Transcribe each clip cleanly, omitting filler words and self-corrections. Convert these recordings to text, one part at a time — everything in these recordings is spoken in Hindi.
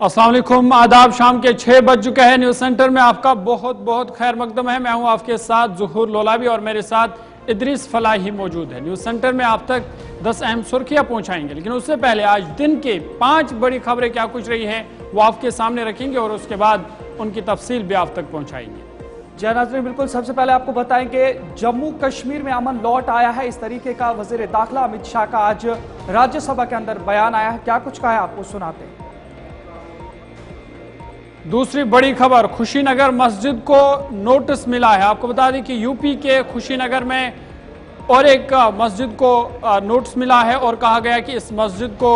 अस्सलाम वालेकुम, आदाब। शाम के 6 बज चुके हैं। न्यूज़ सेंटर में आपका बहुत बहुत खैर मकदम है। मैं हूं आपके साथ ज़ुहूर लोलावी और मेरे साथ इदरीस फलाही मौजूद है। न्यूज़ सेंटर में आप तक 10 अहम सुर्खियां पहुंचाएंगे, लेकिन उससे पहले आज दिन के 5 बड़ी खबरें क्या कुछ रही हैं वो आपके सामने रखेंगे और उसके बाद उनकी तफसील भी आप तक पहुँचाएंगे। जय नाज़रीन, बिल्कुल सबसे पहले आपको बताएंगे जम्मू कश्मीर में अमन लौट आया है। इस तरीके का वज़ीर दाखिला अमित शाह का आज राज्यसभा के अंदर बयान आया है। क्या कुछ कहा है आपको सुनाते हैं। दूसरी बड़ी खबर, खुशीनगर मस्जिद को नोटिस मिला है। आपको बता दें कि यूपी के खुशीनगर में और एक मस्जिद को नोटिस मिला है और कहा गया कि इस मस्जिद को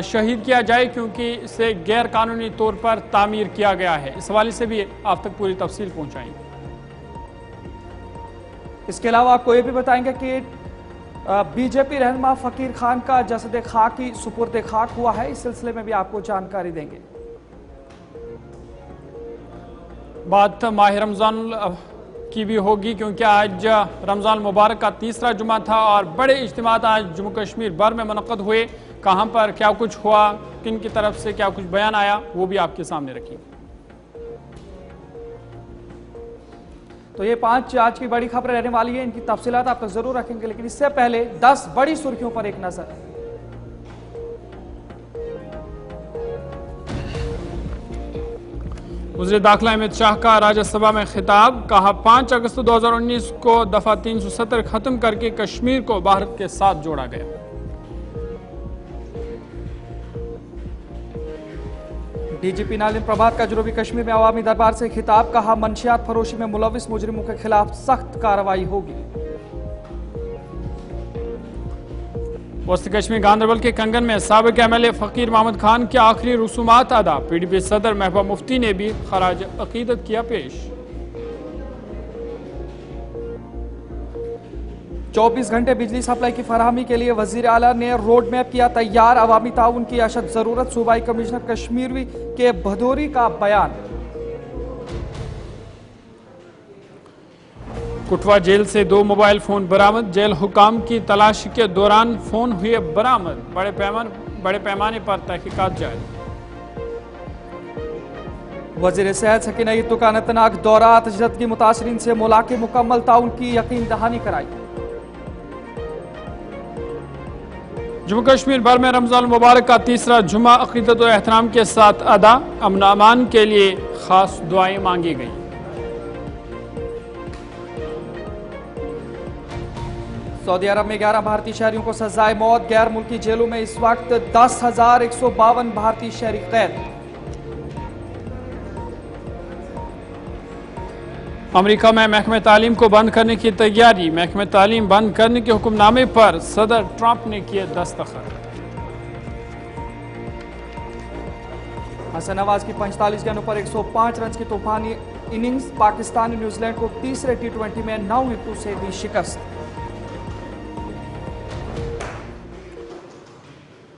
शहीद किया जाए क्योंकि इसे गैर कानूनी तौर पर तामीर किया गया है। इस हवाले से भी आप तक पूरी तफसील पहुंचाएंगे। इसके अलावा आपको ये भी बताएंगे कि बीजेपी रहनुमा फकीर खान का जसद खाकी सुपुर्द खाक हुआ है। इस सिलसिले में भी आपको जानकारी देंगे। बात माह रमज़ान की भी होगी क्योंकि आज रमज़ान मुबारक का तीसरा जुमा था और बड़े इज्तिमात आज जम्मू कश्मीर भर में मुनक़्क़द हुए। कहाँ पर क्या कुछ हुआ, किन की तरफ से क्या कुछ बयान आया, वो भी आपके सामने रखेंगे। तो ये 5 आज की बड़ी खबरें रहने वाली है, इनकी तफसीलात आप तक जरूर रखेंगे, लेकिन इससे पहले 10 बड़ी सुर्खियों पर एक नजर। वज़ीर दाखिला अमित शाह का राज्यसभा में खिताब, कहा 5 अगस्त 2019 को दफा 370 खत्म करके कश्मीर को भारत के साथ जोड़ा गया। डीजीपी नालिन प्रभात का जनूबी कश्मीर में अवामी दरबार से खिताब, कहा मंशियात फरोशी में मुलविस मुजरिमों के खिलाफ सख्त कार्रवाई होगी। वस्त कश्मीर गांधरबल के कंगन में साबिक एमएलए फकीर मोहम्मद खान के आखिरी रसूमात अदा, पीडीपी सदर महबूबा मुफ्ती ने भी खराज अकीदत किया पेश। 24 घंटे बिजली सप्लाई की फराहमी के लिए वजीर आला ने रोड मैप किया तैयार, अवामी ताउन की अशद जरूरत, सूबाई कमिश्नर कश्मीर के भदौरी का बयान। कुटवा जेल से 2 मोबाइल फोन बरामद, जेल हुकाम की तलाशी के दौरान फोन हुए बरामद, बड़े पैमाने पर तहकीकात जारी। वजीर सेहत सकीना ईदू का अनंतनाग दौरा, तशद्दुद की मुतासरीन से मुलाक़े मुकम्मल ताउन की यकीन दहानी कराई। जम्मू कश्मीर भर में रमज़ान मुबारक का तीसरा जुमा अक़ीदत और एहतराम के साथ अदा, अमन अमान के लिए खास दुआएं मांगी गई। सऊदी अरब में 11 भारतीय शहरियों को सजाए मौत, गैर मुल्की जेलों में इस वक्त 10,152 भारतीय शहरी कैद। अमेरिका में महकमे तालीम को बंद करने की तैयारी, महकमे तालीम बंद करने के हुक्मनामे पर सदर ट्रंप ने किए दस्तखत। हसन नवाज की 45 गेंदों पर 105 रन की तूफानी इनिंग्स, पाकिस्तान ने न्यूजीलैंड को तीसरे T20 में 9 विकेटों से दी शिकस्त।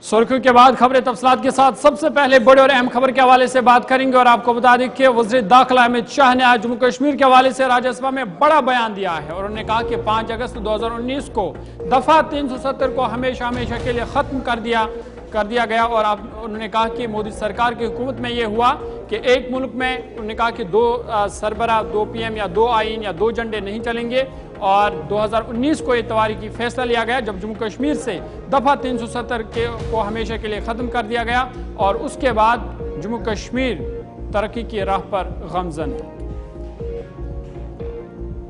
सुर्खियों के बाद खबरें तफसीलात के साथ। सबसे पहले बड़े और अहम खबर के हवाले से बात करेंगे और आपको बता दें कि वज़ीर दाखिला अमित शाह ने आज जम्मू कश्मीर के हवाले से राज्यसभा में बड़ा बयान दिया है और उन्होंने कहा कि 5 अगस्त 2019 को दफा 370 को हमेशा के लिए खत्म कर दिया गया और उन्होंने कहा कि मोदी सरकार की हुकूमत में यह हुआ कि एक मुल्क में उन्होंने कहा कि 2 सरबरा, 2 PM या 2 आइन या 2 झंडे नहीं चलेंगे और 2019 को ये तवारीखी फैसला लिया गया जब जम्मू कश्मीर से दफा 370 को हमेशा के लिए खत्म कर दिया गया और उसके बाद जम्मू कश्मीर तरक्की की राह पर गमजन है।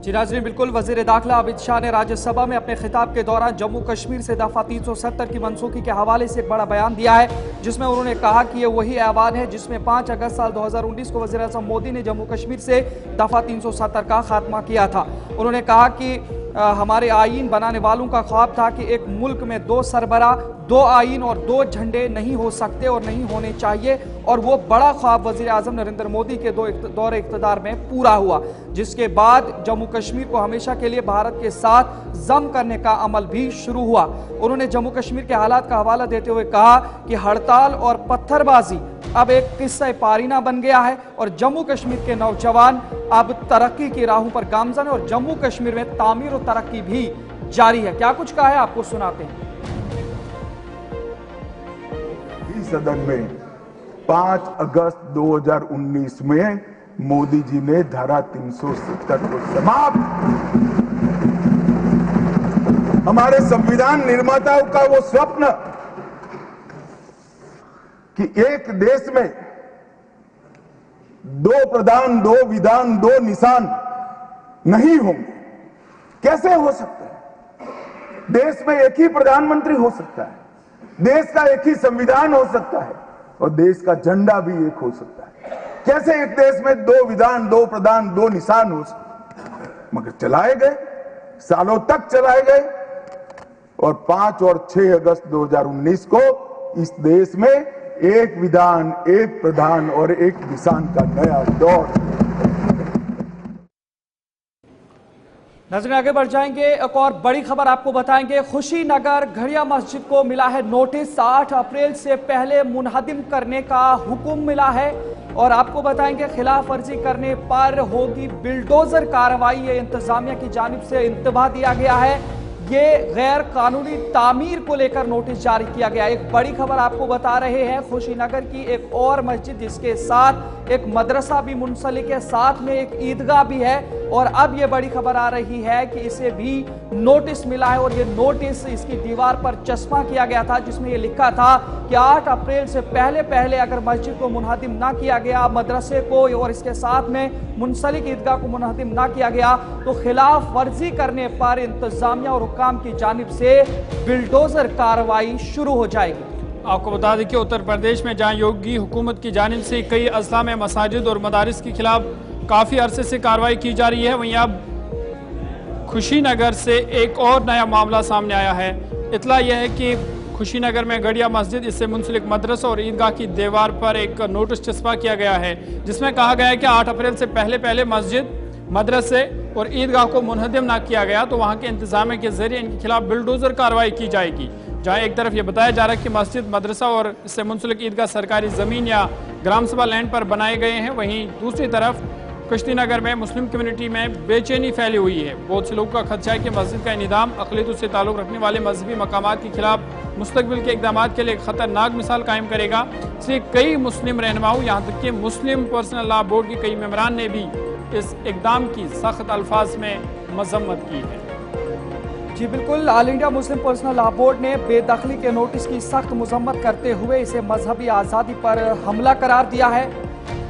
जी नाज़रीन, बिल्कुल वज़ीर दाखिला अमित शाह ने राज्यसभा में अपने खिताब के दौरान जम्मू कश्मीर से दफा 370 की मनसूखी के हवाले से एक बड़ा बयान दिया है, जिसमें उन्होंने कहा कि ये वही ऐवान है जिसमें 5 अगस्त साल 2019 को वज़ीर आज़म मोदी ने जम्मू कश्मीर से दफा 370 का खात्मा किया था। उन्होंने कहा कि हमारे आईन बनाने वालों का ख्वाब था कि एक मुल्क में 2 सरबरा, 2 आइन और 2 झंडे नहीं हो सकते और नहीं होने चाहिए, और वो बड़ा ख्वाब वज़ीर आज़म नरेंद्र मोदी के दौरे इक़्तिदार में पूरा हुआ, जिसके बाद जम्मू कश्मीर को हमेशा के लिए भारत के साथ जम करने का अमल भी शुरू हुआ। उन्होंने जम्मू कश्मीर के हालात का हवाला देते हुए कहा कि हड़ताल और पत्थरबाजी अब एक किस्सा पारीना बन गया है और जम्मू कश्मीर के नौजवान अब तरक्की की राहों पर गामजन है और जम्मू कश्मीर में तामीर और तरक्की भी जारी है। क्या कुछ कहा है आपको सुनाते हैं। सदन में 5 अगस्त 2019 में मोदी जी ने धारा 370 को समाप्त, हमारे संविधान निर्माताओं का वो स्वप्न कि एक देश में 2 प्रधान, 2 विधान, 2 निशान नहीं होंगे, कैसे हो सकता है? देश में एक ही प्रधानमंत्री हो सकता है, देश का एक ही संविधान हो सकता है और देश का झंडा भी एक हो सकता है। कैसे एक देश में 2 विधान, 2 प्रधान, 2 निशान हो सकते हैं? मगर चलाए गए, सालों तक चलाए गए और 5 और 6 अगस्त 2019 को इस देश में एक विधान, एक प्रधान और एक निशान का नया दौर। नजरें आगे बढ़ जाएंगे, एक और बड़ी खबर आपको बताएंगे। खुशीनगर घड़िया मस्जिद को मिला है नोटिस, 8 अप्रैल से पहले मुनहदिम करने का हुक्म मिला है और आपको बताएंगे खिलाफ वर्जी करने पर होगी बिल्डोजर कार्रवाई। ये इंतजामिया की जानिब से इंतबाह दिया गया है। ये गैर कानूनी तामीर को लेकर नोटिस जारी किया गया। एक बड़ी खबर आपको बता रहे हैं, खुशीनगर की एक और मस्जिद जिसके साथ एक मदरसा भी मुंसलिक है, साथ में एक ईदगाह भी है और अब ये बड़ी खबर आ रही है कि इसे भी नोटिस मिला है और ये नोटिस इसकी दीवार पर चस्पा किया गया था जिसमें ये लिखा था कि 8 अप्रैल से पहले अगर मस्जिद को मुनहदिम ना किया गया, मदरसे को और इसके साथ में मुंसलिक ईदगाह को मुनहदिम ना किया गया तो खिलाफ वर्जी करने पर इंतजामिया और हुक्काम की जानिब से बिल्डोजर कार्रवाई शुरू हो जाएगी। आपको बता दें कि उत्तर प्रदेश में जहां योगी हुकूमत की जानिब से कई अजला में मसाजिद और मदारिस के खिलाफ काफ़ी अरसे से कार्रवाई की जा रही है, वहीं अब खुशीनगर से एक और नया मामला सामने आया है। इतला यह है कि खुशीनगर में गड़िया मस्जिद, इससे मुंसलिक मदरसा और ईदगाह की दीवार पर एक नोटिस चस्पा किया गया है जिसमें कहा गया है कि 8 अप्रैल से पहले मस्जिद, मदरसे और ईदगाह को मुनहदिम ना किया गया तो वहाँ के इंतजामिया के जरिए इनके खिलाफ बिल्डोजर कार्रवाई की जाएगी। जहाँ एक तरफ ये बताया जा रहा है कि मस्जिद, मदरसा और इससे मुंसलिक ईदगाह सरकारी ज़मीन या ग्राम सभा लैंड पर बनाए गए हैं, वहीं दूसरी तरफ कुश्तीनगर में मुस्लिम कम्युनिटी में बेचैनी फैली हुई है। बहुत से लोगों का खदशा है कि मस्जिद का इंहिदाम अक़लियतों से ताल्लुक़ रखने वाले मजहबी मकामात के खिलाफ मुस्तकबिल के इक़दाम के लिए खतरनाक मिसाल कायम करेगा। इसलिए कई मुस्लिम रहनुमाओं, यहाँ तक कि मुस्लिम पर्सनल लॉ बोर्ड के कई मेंबरान ने भी इस इक़दाम की सख्त अल्फाज में मजम्मत की है। जी बिल्कुल, all India Muslim personal law board ने बेदखली के नोटिस की सख्त मजम्मत करते हुए इसे मजहबी आज़ादी पर हमला करार दिया है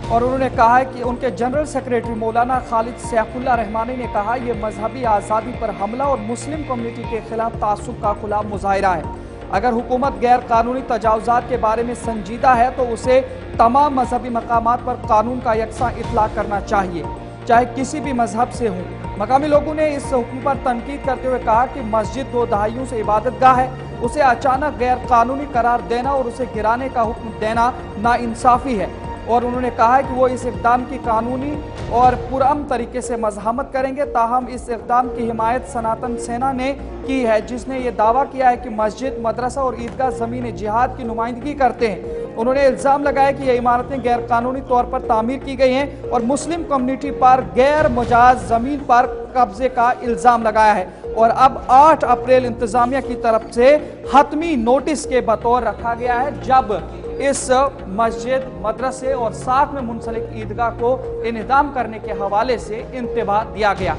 और उन्होंने कहा है कि उनके जनरल सेक्रेटरी मौलाना खालिद सैफुल्लाह रहमानी ने कहा यह मजहबी आज़ादी पर हमला और मुस्लिम कम्युनिटी के खिलाफ तासुब का खुला मुजाहिरा है। अगर हुकूमत गैर कानूनी तजावुज़ात के बारे में संजीदा है तो उसे तमाम मजहबी मकामात पर कानून का यकसा इतलाक़ करना चाहिए, चाहे किसी भी मजहब से हों। मकामी लोगों ने इस हुक्म पर तनकीद करते हुए कहा कि मस्जिद 2 दहाइयों से इबादतगाह है, उसे अचानक गैर कानूनी करार देना और उसे गिराने का हुक्म देना नाइंसाफ़ी है और उन्होंने कहा है कि वो इस इक़दाम की कानूनी और पुरअमन तरीके से मज़ाहमत करेंगे। ताहम इस इक़दाम की हिमायत सनातन सेना ने की है जिसने ये दावा किया है कि मस्जिद, मदरसा और ईदगाह ज़मीन जिहाद की नुमाइंदगी करते हैं। उन्होंने इल्ज़ाम लगाया कि ये इमारतें गैर कानूनी तौर पर तामीर की गई हैं और मुस्लिम कम्युनिटी पर गैर मुजाज ज़मीन पर कब्जे का इल्ज़ाम लगाया है और अब 8 अप्रैल इंतज़ामिया की तरफ से हतमी नोटिस के बतौर रखा गया है जब इस मस्जिद, मदरसे और साथ में मुंसलिक ईदगाह को इन्हिदाम करने के हवाले से इंतबाह दिया गया।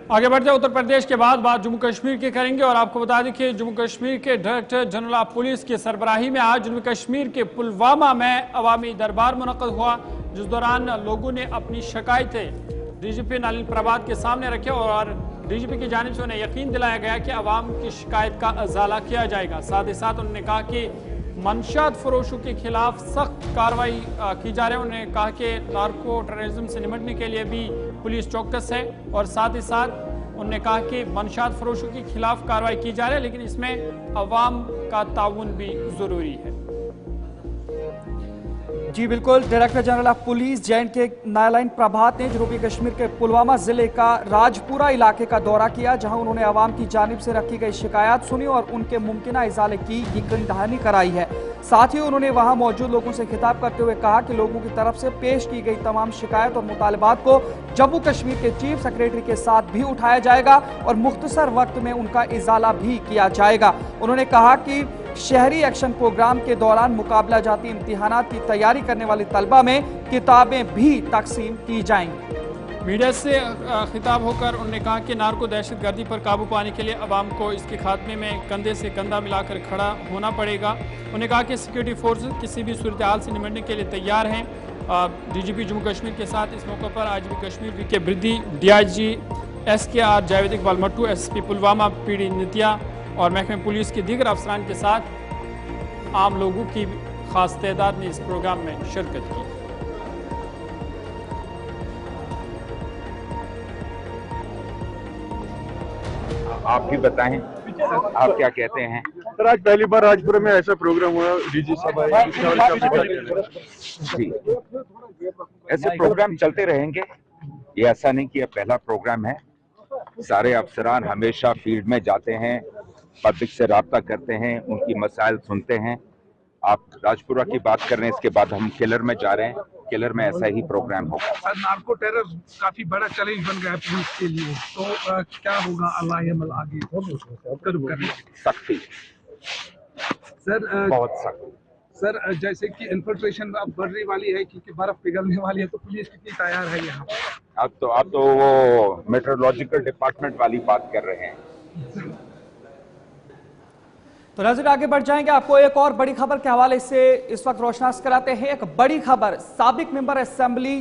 आगे बढ़ते उत्तर प्रदेश के बाद बात जम्मू कश्मीर की करेंगे और आपको बता दें कि जम्मू कश्मीर के डायरेक्टर जनरल ऑफ पुलिस की सरबराही में आज जम्मू कश्मीर के पुलवामा में अवामी दरबार मुनक़्क़द हुआ, जिस दौरान लोगों ने अपनी शिकायतें डीजीपी नलिन प्रभात के सामने रखे और डीजीपी की जानिब से उन्हें यकीन दिलाया गया कि अवाम की शिकायत का अजाला किया जाएगा। साथ ही साथ उन्होंने कहा कि मंशात फरोशों के खिलाफ सख्त कार्रवाई की जा रही है। उन्होंने कहा कि नार्को टेररिज्म से निपटने के लिए भी पुलिस चौकस है और साथ ही साथ उन्होंने कहा कि मंशात फरोशों के खिलाफ कार्रवाई की जा रही है, लेकिन इसमें अवाम का ताउन भी ज़रूरी है। जी बिल्कुल, director general of police J and K Nalin Prabhat ने जनूबी कश्मीर के पुलवामा जिले का राजपुरा इलाके का दौरा किया, जहां उन्होंने आवाम की जानिब से रखी गई शिकायत सुनी और उनके मुमकिन इजाले की यकीन दहानी कराई है। साथ ही उन्होंने वहां मौजूद लोगों से खिताब करते हुए कहा कि लोगों की तरफ से पेश की गई तमाम शिकायत और मुतालबात को जम्मू कश्मीर के चीफ सेक्रेटरी के साथ भी उठाया जाएगा और मुख्तसर वक्त में उनका इजाला भी किया जाएगा। उन्होंने कहा कि शहरी एक्शन प्रोग्राम के दौरान मुकाबला जाती इम्तिहानात की तैयारी करने वाली तलबा में किताबें भी तकसीम की जाएंगी। मीडिया से खिताब होकर उन्होंने कहा कि नार्को दहशतगर्दी पर काबू पाने के लिए अवाम को इसके खात्मे में कंधे से कंधा मिलाकर खड़ा होना पड़ेगा। उन्होंने कहा कि सिक्योरिटी फोर्सेस किसी भी सूरत हाल से निपटने के लिए तैयार हैं। डीजीपी जम्मू कश्मीर के साथ इस मौके पर आज भी Kashmir VK Birdi, DIG SKR Javed Iqbal Mattoo, SP Pulwama PD Nitya और महकमे पुलिस के दीगर अफसरान के साथ आम लोगों की खास तादाद ने इस प्रोग्राम में शिरकत की। आप भी बताएं, आप क्या कहते हैं? सर, आज पहली बार राजपुरा में ऐसा प्रोग्राम हुआ, डीजी साहब आए। जी, ऐसे प्रोग्राम चलते रहेंगे। ये ऐसा नहीं कि यह पहला प्रोग्राम है। सारे अफसरान हमेशा फील्ड में जाते हैं, पब्लिक से राब्ता करते हैं, उनकी मसाइल सुनते हैं। आप राजपुरा की बात कर रहे हैं, इसके बाद हम किलर में जा रहे हैं। किलर में ऐसा ही प्रोग्राम होगा। सर, नार्को टेरर काफी बड़ा चैलेंज बन गया है पुलिस के लिए, तो क्या होगा अल्लाह आगे सख्ती, सर बहुत सख्त। सर, जैसे कि इन्फिल्ट्रेशन अब बढ़ने वाली है क्योंकि बर्फ पिघलने वाली है, तो पुलिस कितनी तैयार है यहाँ पर? आप तो वो मेट्रोलॉजिकल डिपार्टमेंट वाली बात कर रहे हैं। तो नजर आगे बढ़ जाएंगे, आपको एक और बड़ी खबर के हवाले से इस वक्त रोशनास कराते हैं। एक बड़ी खबर, साबिक मेंबर असेंबली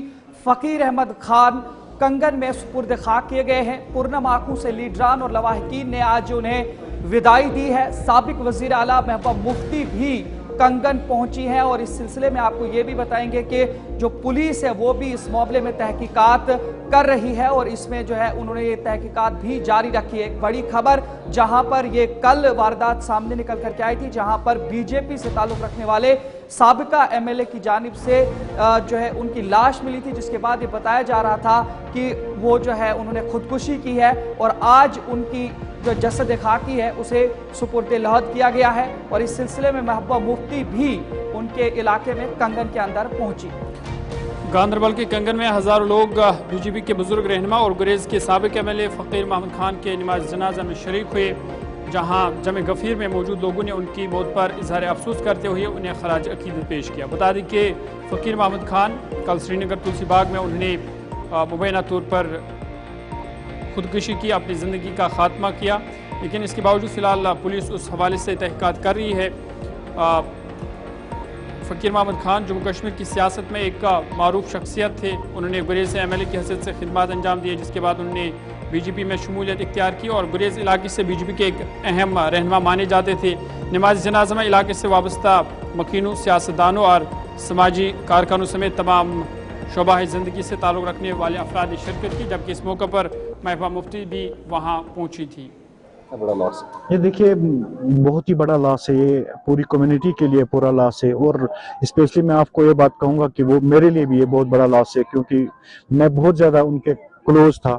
फकीर अहमद खान कंगन में सुपुर्द खाक किए गए हैं। पुरनम आंखों से लीडरान और लवाहकीन ने आज उन्हें विदाई दी है। साबिक वजीर आला महबूबा मुफ्ती भी कंगन पहुंची है और इस सिलसिले में आपको ये भी बताएंगे कि जो पुलिस है वो भी इस मामले में तहकीकात कर रही है और इसमें जो है उन्होंने ये तहकीकात भी जारी रखी है। एक बड़ी खबर जहां पर ये कल वारदात सामने निकल करके आई थी, जहां पर बीजेपी से ताल्लुक रखने वाले साबिका एमएलए की जानिब से जो है उनकी लाश मिली थी, जिसके बाद ये बताया जा रहा था कि वो जो है उन्होंने खुदकुशी की है और आज उनकी जो जसद खाकी है उसे सुपुर्दे लहद किया गया है और इस सिलसिले में महबूबा मुफ्ती भी उनके इलाके में कंगन के अंदर पहुंची। गांधरबल के कंगन में हजारों लोग बीजेपी के बुजुर्ग रहनुमा और गुरेज के साबिक एमएलए फकीर महमूद खान के नमाज जनाजा में शरीक हुए, जहां जमे गफीर में मौजूद लोगों ने उनकी मौत पर इजहार अफसोस करते हुए उन्हें खराज अकीदत पेश किया। बता दें कि फकीर महमूद खान कल श्रीनगर तुलसी बाग में उन्होंने मुबैना तौर पर खुदकुशी की, अपनी ज़िंदगी का खात्मा किया, लेकिन इसके बावजूद फ़िलहाल पुलिस उस हवाले से तहकीकात कर रही है। फ़कीर महमूद खान जम्मू कश्मीर की सियासत में एक मारूफ शख्सियत थे। उन्होंने गुरेज से एमएलए की हैसियत से खिदमत अंजाम दिए, जिसके बाद उन्होंने बीजेपी में शमूलियत इख्तियार की और गुरेज इलाके से बीजेपी के एक अहम रहनुमा माने जाते थे। नमाज जनाजा में इलाके से वाबस्ता मकीनों, सियासतदानों और समाजी कारकुनों समेत तमाम शोबा ज़िंदगी से ताल्लुक़ रखने वाले अफराद ने शिरकत की, जबकि इस मौके पर महबूबा मुफ्ती भी वहाँ पहुँची थी। बड़ा लॉस है ये, देखिए बहुत ही बड़ा लॉस है ये, पूरी कम्युनिटी के लिए पूरा लॉस है और स्पेशली मैं आपको ये बात कहूँगा कि वो मेरे लिए भी ये बहुत बड़ा लॉस है, क्योंकि मैं बहुत ज़्यादा उनके क्लोज था।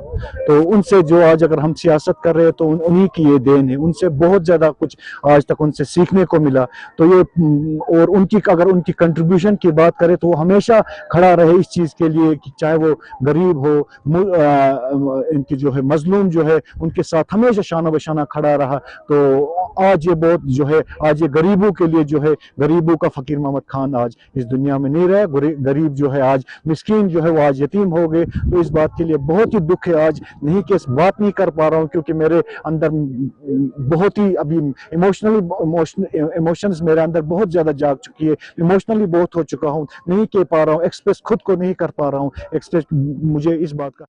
तो उनसे जो आज अगर हम सियासत कर रहे हैं तो उन्हीं की ये देन है, उनसे बहुत ज़्यादा कुछ आज तक उनसे सीखने को मिला। तो ये और उनकी अगर उनकी कंट्रीब्यूशन की बात करें तो वो हमेशा खड़ा रहे इस चीज़ के लिए कि चाहे वो गरीब हो, इनकी जो है मजलूम जो है उनके साथ हमेशा शाना बशाना खड़ा रहा। तो आज ये बहुत जो है आज ये गरीबों के लिए जो है, गरीबों का फकीर महमूद खान आज इस दुनिया में नहीं रहे, गरीब जो है आज मिस्कीन जो है वो आज यतीम हो गए। तो इस बात के लिए बहुत ही दुख है, आज नहीं कि बात नहीं कर पा रहा हूँ क्योंकि मेरे अंदर बहुत ही अभी इमोशंस मेरे अंदर बहुत ज्यादा जाग चुकी है, इमोशनली बहुत हो चुका हूँ, नहीं कह पा रहा हूँ, एक्सप्रेस खुद को नहीं कर पा रहा हूँ, एक्सप्रेस मुझे इस बात का।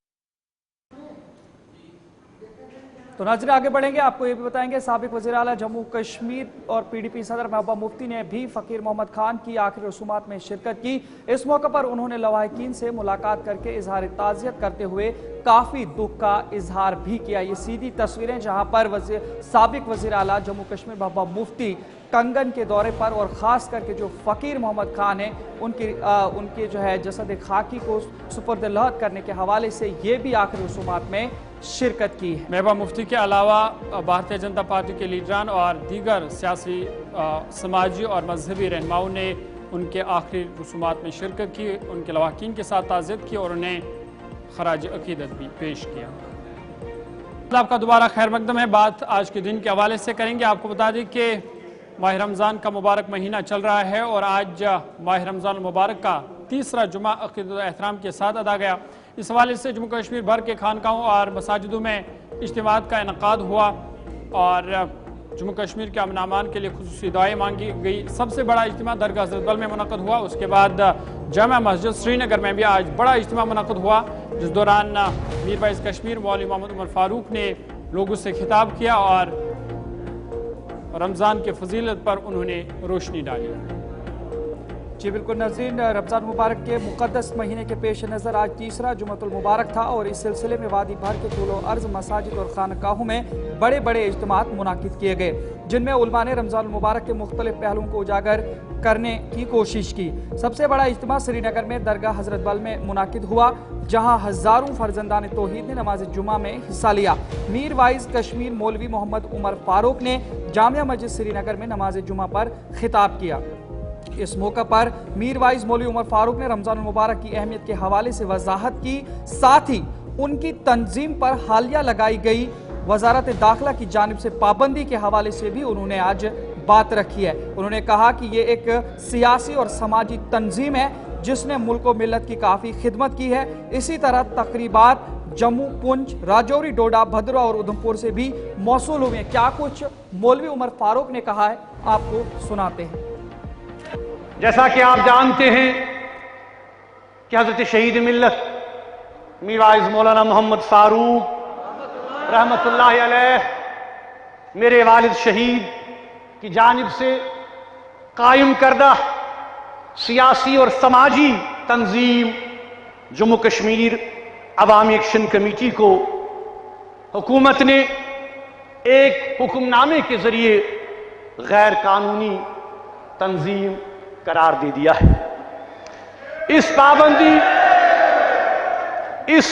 तो नाज़रीन आगे बढ़ेंगे, आपको ये भी बताएंगे साबिक वज़ीर आला जम्मू कश्मीर और PDP सदर महबूबा मुफ्ती ने भी फकीर महमूद खान की आखिरी रसूमात में शिरकत की। इस मौके पर उन्होंने लवाहकीन से मुलाकात करके इजहार ताज़ियत करते हुए काफी दुख का इजहार भी किया। ये सीधी तस्वीरें जहां पर साबिक वजीर आला जम्मू कश्मीर महबूबा मुफ्ती कंगन के दौरे पर और ख़ास करके जो फ़कीर मोहम्मद खान है उनके जो है जसद खाकी को सुपुर्द-ए-लहद करने के हवाले से ये भी आखिरी रसूमात में शिरकत की है। महबूबा मुफ्ती के अलावा भारतीय जनता पार्टी के लीडरान और दीगर सियासी समाजी और मजहबी रहनुमाओं ने उनके आखिरी रसूमात में शिरकत की, उनके लवाकिन के साथ ताज़ियत की और उन्हें खराज अकीदत भी पेश किया। आपका दोबारा खैर मकदम है। बात आज के दिन के हवाले से करेंगे। आपको बता दें कि माह रमज़ान का मुबारक महीना चल रहा है और आज माह रमज़ान मुबारक का तीसरा जुमा अक़ीदत एहतराम के साथ अदा गया। इस हवाले से जम्मू कश्मीर भर के खानकाहों और मसाजिदों में इज्तिमात का इनकाद हुआ और जम्मू कश्मीर के अमन अमान के लिए खुसूसी दुआएं मांगी गई। सबसे बड़ा इज्तिमा दरगाह हज़रत बल में मुनक़द हुआ। उसके बाद जामा मस्जिद श्रीनगर में भी आज बड़ा इज्तिमा मुनक़द हुआ, जिस दौरान मीर वाइस कश्मीर मौलवी मोहम्मद उमर फारूक ने लोगों से खिताब किया और रमज़ान के फजीलत पर उन्होंने रोशनी डाली। जी बिल्कुल नाज़रीन, रमज़ान मुबारक के मुक़द्दस महीने के पेश नज़र आज तीसरा जुमअतुल मुबारक था और इस सिलसिले में वादी भर के तूलो अर्ज़ मसाजिद और खानकाहों में बड़े बड़े इज्तिमात मुनाकिद किए गए, जिनमें उलमा ने रमज़ान मुबारक के मुख्तलिफ पहलुओं को उजागर करने की कोशिश की। सबसे बड़ा इज्तिमा श्रीनगर में दरगाह हज़रत बल में मुनाकिद हुआ, जहाँ हज़ारों फर्जंदान तौहीद ने नमाज जुमा में हिस्सा लिया। मीर वाइस कश्मीर मौलवी मोहम्मद उमर फारूक ने जामिया मस्जिद श्रीनगर में नमाज जुमा पर खिताब किया। इस मौके पर मीर वाइस मौलवी उमर फारूक ने रमज़ान मुबारक की अहमियत के हवाले से वजाहत की, साथ ही उनकी तंजीम पर हालिया लगाई गई वजारत दाखिला की जानिब से पाबंदी के हवाले से भी उन्होंने आज बात रखी है। उन्होंने कहा कि ये एक सियासी और समाजी तंजीम है जिसने मुल्क व मिल्लत की काफ़ी खिदमत की है। इसी तरह तकरीबात जम्मू, पुंछ, राजौरी, डोडा, भद्रा और उधमपुर से भी मौसूल हुए। क्या कुछ मौलवी उमर फारूक ने कहा है, आपको सुनाते हैं। जैसा कि आप जानते हैं कि हजरत शहीद मिल्लत मीर वाइस मौलाना मोहम्मद फारूक रहमतुल्लाह अलैह मेरे वालिद शहीद की जानिब से कायम करदा सियासी और समाजी तंजीम जम्मू कश्मीर अवामी एक्शन कमेटी को हुकूमत ने एक हुक्मनामे के जरिए गैर कानूनी तंजीम करार दे दिया है। इस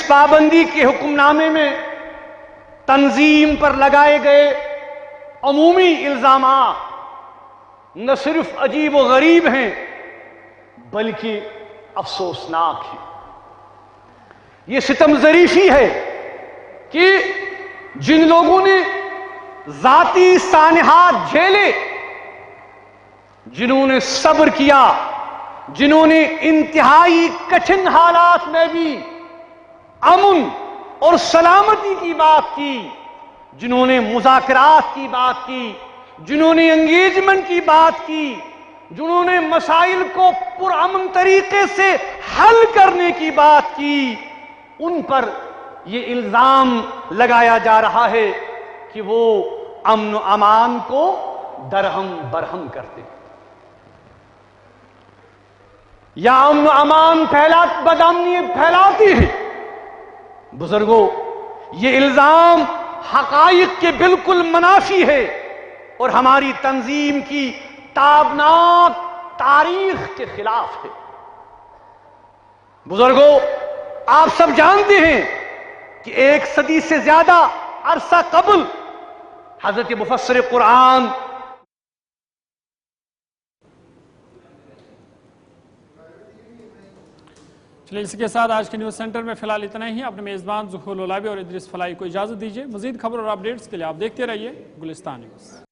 पाबंदी के हुक्मनामे में तंजीम पर लगाए गए अमूमी इल्जामात न सिर्फ अजीब व गरीब हैं बल्कि अफसोसनाक है। यह सितम ज़रीफी है कि जिन लोगों ने जाती सानहात झेले, जिन्होंने सब्र किया, जिन्होंने इंतहाई कठिन हालात में भी अमन और सलामती की बात की, जिन्होंने मुज़ाकरात की बात की, जिन्होंने एंगेजमेंट की बात की, जिन्होंने मसाइल को पुरअमन तरीके से हल करने की बात की, उन पर यह इल्जाम लगाया जा रहा है कि वो अमन अमान को दरहम बरहम करते हैं या अमन अमान बदअमनी फैलाती है। बुजुर्गों, ये इल्जाम हकाइक के बिल्कुल मुनाफी है और हमारी तंजीम की ताबनाक तारीख के खिलाफ है। बुजुर्गों, आप सब जानते हैं कि 1 सदी से ज्यादा अरसा कबल हजरत मुफस्सिर कुरान चलिए, इसके साथ आज के न्यूज़ सेंटर में फिलहाल इतना ही। अपने मेज़बान ज़ुहूर लोलाबी और इद्रिस फलाई को इजाज़त दीजिए। मज़ीद खबर और अपडेट्स के लिए आप देखते रहिए गुलिस्तान न्यूज़।